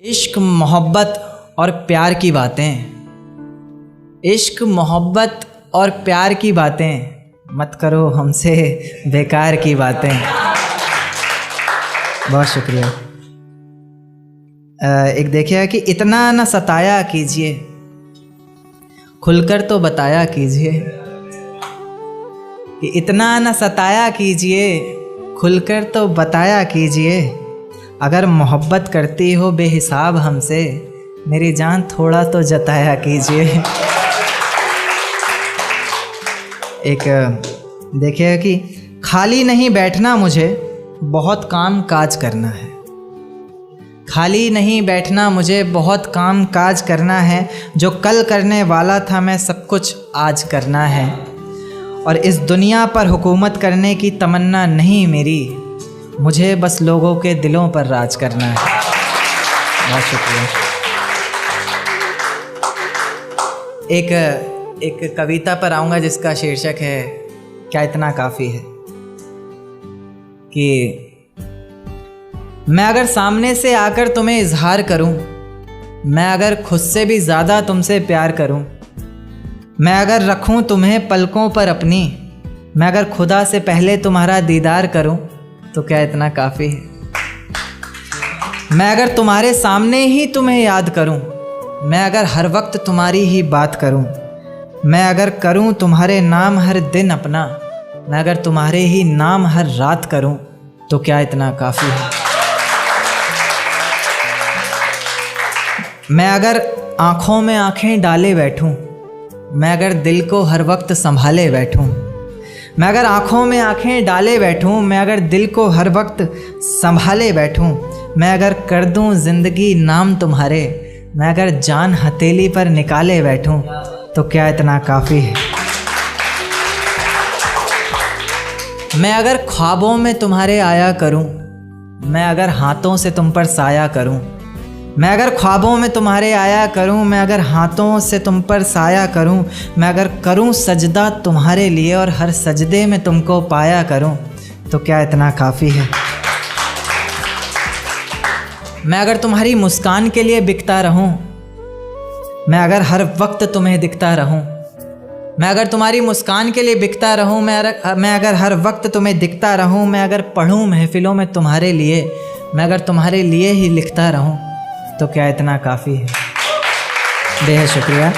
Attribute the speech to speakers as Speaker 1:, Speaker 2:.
Speaker 1: इश्क मोहब्बत और प्यार की बातें, इश्क मोहब्बत और प्यार की बातें, मत करो हमसे बेकार की बातें। बहुत शुक्रिया। एक देखिए कि इतना न सताया कीजिए, खुलकर तो बताया कीजिए, कि इतना न सताया कीजिए, खुलकर तो बताया कीजिए। अगर मोहब्बत करती हो बेहिसाब हमसे, मेरी जान थोड़ा तो जताया कीजिए। एक देखिए कि खाली नहीं बैठना, मुझे बहुत काम काज करना है। खाली नहीं बैठना, मुझे बहुत काम काज करना है। जो कल करने वाला था मैं सब कुछ आज करना है। और इस दुनिया पर हुकूमत करने की तमन्ना नहीं मेरी, मुझे बस लोगों के दिलों पर राज करना है। बहुत शुक्रिया। एक कविता पर आऊँगा जिसका शीर्षक है क्या इतना काफ़ी है। कि मैं अगर सामने से आकर तुम्हें इजहार करूं, मैं अगर खुद से भी ज़्यादा तुमसे प्यार करूं, मैं अगर रखूं तुम्हें पलकों पर अपनी, मैं अगर खुदा से पहले तुम्हारा दीदार करूं, तो क्या इतना काफ़ी है। मैं अगर तुम्हारे सामने ही तुम्हें याद करूं, मैं अगर हर वक्त तुम्हारी ही बात करूं, मैं अगर करूं तुम्हारे नाम हर दिन अपना, मैं अगर तुम्हारे ही नाम हर रात करूं, तो क्या इतना काफ़ी है। मैं अगर आँखों में आँखें डाले बैठूं, मैं अगर दिल को हर वक्त संभाले बैठूं, मैं अगर आँखों में आँखें डाले बैठूं, मैं अगर दिल को हर वक्त संभाले बैठूं, मैं अगर कर दूं ज़िंदगी नाम तुम्हारे, मैं अगर जान हथेली पर निकाले बैठूं, तो क्या इतना काफ़ी है। मैं अगर ख्वाबों में तुम्हारे आया करूं, मैं अगर हाथों से तुम पर साया करूं, मैं अगर ख्वाबों में तुम्हारे आया करूं, मैं अगर हाथों से तुम पर साया करूं, मैं अगर करूं सजदा तुम्हारे लिए और हर सजदे में तुमको पाया करूं, तो क्या इतना काफ़ी है। मैं अगर तुम्हारी मुस्कान के लिए बिकता रहूं, मैं अगर हर वक्त तुम्हें दिखता रहूं, मैं अगर तुम्हारी मुस्कान के लिए बिकता रहूं, मैं अगर हर वक्त तुम्हें दिखता रहूं, मैं अगर पढ़ूं महफिलों में तुम्हारे लिए, मैं अगर तुम्हारे लिए ही लिखता रहूं, तो क्या इतना काफ़ी है। बेहद शुक्रिया।